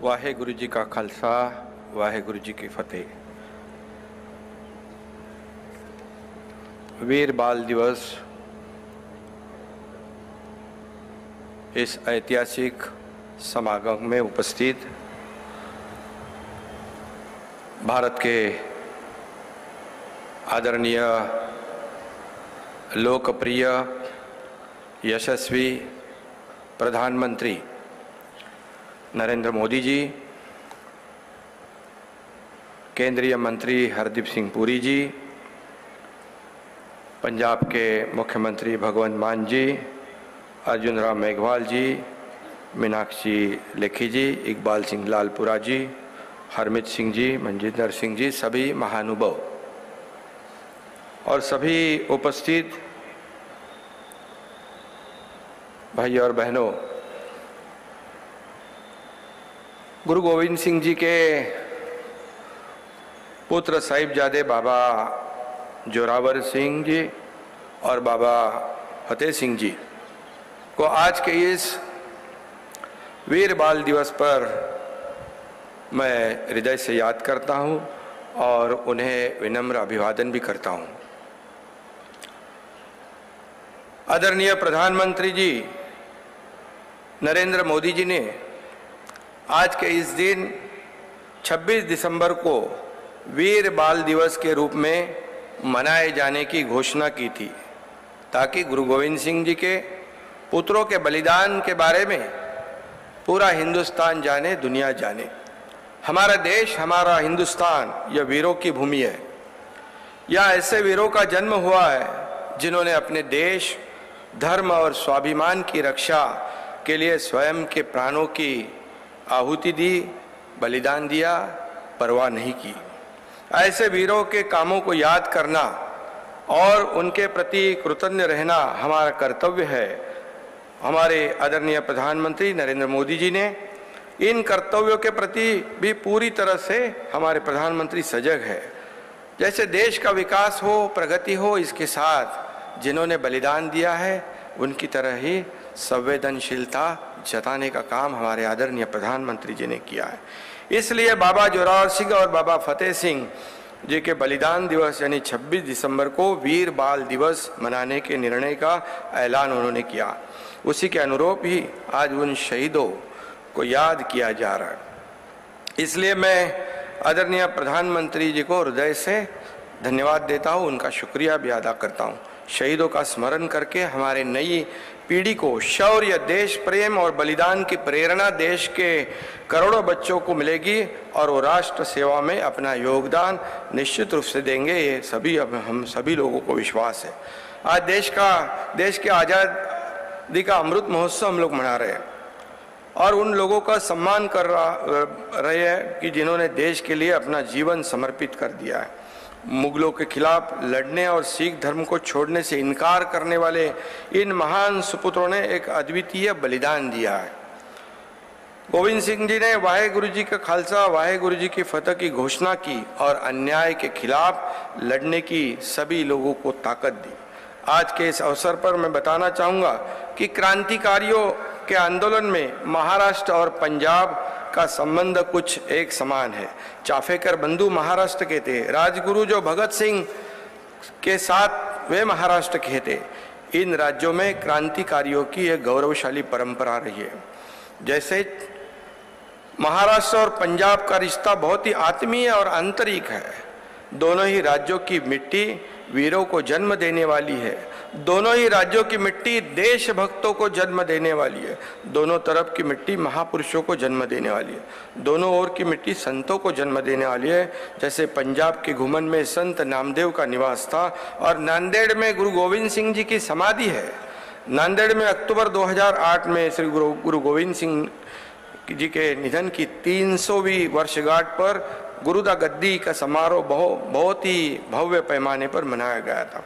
वाहेगुरु जी का खालसा, वाहेगुरु जी की फतेह। वीर बाल दिवस इस ऐतिहासिक समागम में उपस्थित भारत के आदरणीय लोकप्रिय यशस्वी प्रधानमंत्री नरेंद्र मोदी जी, केंद्रीय मंत्री हरदीप सिंह पुरी जी, पंजाब के मुख्यमंत्री भगवंत मान जी, अर्जुन राम मेघवाल जी, मीनाक्षी लेखी जी, इकबाल सिंह लालपुरा जी, हरमित सिंह जी, मनजिंदर सिंह जी, सभी महानुभाव और सभी उपस्थित भाई और बहनों, गुरु गोविंद सिंह जी के पुत्र साहिबजादे बाबा जोरावर सिंह जी और बाबा फतेह सिंह जी को आज के इस वीर बाल दिवस पर मैं हृदय से याद करता हूं और उन्हें विनम्र अभिवादन भी करता हूं। आदरणीय प्रधानमंत्री जी नरेंद्र मोदी जी ने आज के इस दिन 26 दिसंबर को वीर बाल दिवस के रूप में मनाए जाने की घोषणा की थी, ताकि गुरु गोविंद सिंह जी के पुत्रों के बलिदान के बारे में पूरा हिंदुस्तान जाने, दुनिया जाने। हमारा देश, हमारा हिंदुस्तान यह वीरों की भूमि है। यहाँ ऐसे वीरों का जन्म हुआ है जिन्होंने अपने देश, धर्म और स्वाभिमान की रक्षा के लिए स्वयं के प्राणों की आहुति दी, बलिदान दिया, परवाह नहीं की। ऐसे वीरों के कामों को याद करना और उनके प्रति कृतज्ञ रहना हमारा कर्तव्य है। हमारे आदरणीय प्रधानमंत्री नरेंद्र मोदी जी ने इन कर्तव्यों के प्रति भी पूरी तरह से हमारे प्रधानमंत्री सजग है। जैसे देश का विकास हो, प्रगति हो, इसके साथ जिन्होंने बलिदान दिया है उनकी तरह ही संवेदनशीलता जताने का काम हमारे आदरणीय प्रधानमंत्री जी ने किया है। इसलिए बाबा जोरावर सिंह और बाबा फतेह सिंह जी के बलिदान दिवस यानी 26 दिसंबर को वीर बाल दिवस मनाने के निर्णय का ऐलान उन्होंने किया। उसी के अनुरूप ही आज उन शहीदों को याद किया जा रहा है। इसलिए मैं आदरणीय प्रधानमंत्री जी को हृदय से धन्यवाद देता हूँ, उनका शुक्रिया भी अदा करता हूँ। शहीदों का स्मरण करके हमारे नई पीढ़ी को शौर्य, देश प्रेम और बलिदान की प्रेरणा देश के करोड़ों बच्चों को मिलेगी और वो राष्ट्र सेवा में अपना योगदान निश्चित रूप से देंगे। ये सभी हम सभी लोगों को विश्वास है। आज देश के आज़ादी का अमृत महोत्सव हम लोग मना रहे हैं और उन लोगों का सम्मान कर रहे हैं कि जिन्होंने देश के लिए अपना जीवन समर्पित कर दिया है। मुगलों के खिलाफ लड़ने और सिख धर्म को छोड़ने से इनकार करने वाले इन महान सुपुत्रों ने एक अद्वितीय बलिदान दिया है। गोविंद सिंह जी ने वाहेगुरु जी का खालसा, वाहेगुरु जी की फतह की घोषणा की और अन्याय के खिलाफ लड़ने की सभी लोगों को ताकत दी। आज के इस अवसर पर मैं बताना चाहूँगा कि क्रांतिकारियों के आंदोलन में महाराष्ट्र और पंजाब का संबंध कुछ एक समान है। चाफेकर बंधु महाराष्ट्र के थे, राजगुरु जो भगत सिंह के साथ वे महाराष्ट्र के थे। इन राज्यों में क्रांतिकारियों की एक गौरवशाली परंपरा रही है। जैसे महाराष्ट्र और पंजाब का रिश्ता बहुत ही आत्मीय और आंतरिक है। दोनों ही राज्यों की मिट्टी वीरों को जन्म देने वाली है। दोनों ही राज्यों की मिट्टी देशभक्तों को जन्म देने वाली है। दोनों तरफ की मिट्टी महापुरुषों को जन्म देने वाली है। दोनों ओर की मिट्टी संतों को जन्म देने वाली है। जैसे पंजाब के घुमन में संत नामदेव का निवास था और नांदेड़ में गुरु गोविंद सिंह जी की समाधि है। नांदेड़ में अक्टूबर 2008 में श्री गुरु गोविंद सिंह जी के निधन की 300वीं वर्षगांठ पर गुरुदा गद्दी का समारोह बहुत ही भव्य पैमाने पर मनाया गया था।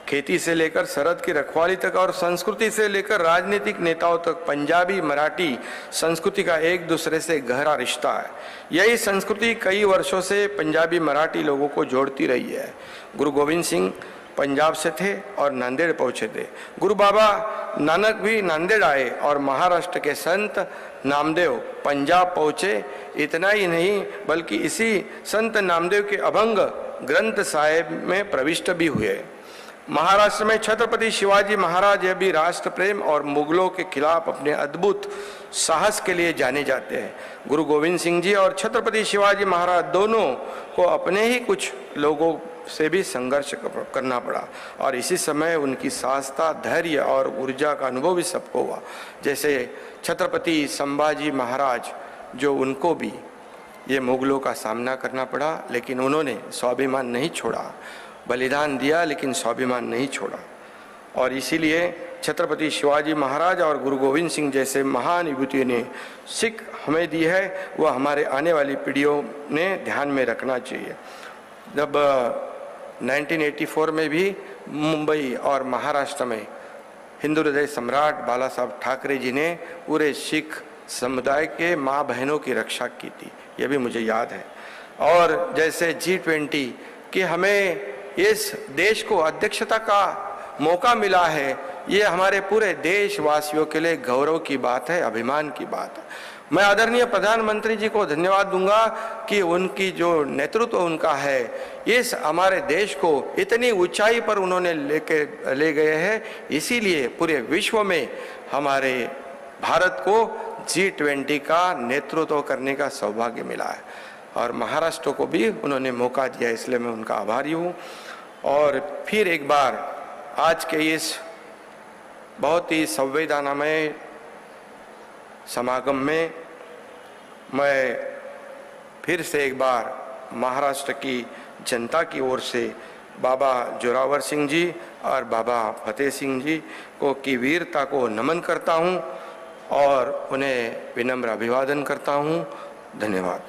खेती से लेकर सरहद की रखवाली तक और संस्कृति से लेकर राजनीतिक नेताओं तक पंजाबी मराठी संस्कृति का एक दूसरे से गहरा रिश्ता है। यही संस्कृति कई वर्षों से पंजाबी मराठी लोगों को जोड़ती रही है। गुरु गोविंद सिंह पंजाब से थे और नांदेड़ पहुंचे थे। गुरु बाबा नानक भी नांदेड़ आए और महाराष्ट्र के संत नामदेव पंजाब पहुँचे। इतना ही नहीं बल्कि इसी संत नामदेव के अभंग ग्रंथ साहिब में प्रविष्ट भी हुए। महाराष्ट्र में छत्रपति शिवाजी महाराज यह भी राष्ट्र प्रेम और मुगलों के खिलाफ अपने अद्भुत साहस के लिए जाने जाते हैं। गुरु गोविंद सिंह जी और छत्रपति शिवाजी महाराज दोनों को अपने ही कुछ लोगों से भी संघर्ष करना पड़ा और इसी समय उनकी साहसता, धैर्य और ऊर्जा का अनुभव भी सबको हुआ। जैसे छत्रपति संभाजी महाराज, जो उनको भी ये मुगलों का सामना करना पड़ा, लेकिन उन्होंने स्वाभिमान नहीं छोड़ा, बलिदान दिया लेकिन स्वाभिमान नहीं छोड़ा। और इसीलिए छत्रपति शिवाजी महाराज और गुरु गोविंद सिंह जैसे महान विभूतियों ने सीख हमें दी है, वह हमारे आने वाली पीढ़ियों ने ध्यान में रखना चाहिए। जब 1984 में भी मुंबई और महाराष्ट्र में हिंदू हृदय सम्राट बाला साहब ठाकरे जी ने पूरे सिख समुदाय के माँ बहनों की रक्षा की थी, यह भी मुझे याद है। और जैसे G20 कि हमें इस देश को अध्यक्षता का मौका मिला है, ये हमारे पूरे देशवासियों के लिए गौरव की बात है, अभिमान की बात है। मैं आदरणीय प्रधानमंत्री जी को धन्यवाद दूंगा कि उनकी जो नेतृत्व उनका है, इस हमारे देश को इतनी ऊंचाई पर उन्होंने ले गए हैं। इसीलिए पूरे विश्व में हमारे भारत को G20 का नेतृत्व करने का सौभाग्य मिला है और महाराष्ट्र को भी उन्होंने मौका दिया, इसलिए मैं उनका आभारी हूँ। और फिर एक बार आज के इस बहुत ही संवेदनामय समागम में मैं फिर से एक बार महाराष्ट्र की जनता की ओर से बाबा जोरावर सिंह जी और बाबा फतेह सिंह जी को की वीरता को नमन करता हूं और उन्हें विनम्र अभिवादन करता हूं। धन्यवाद।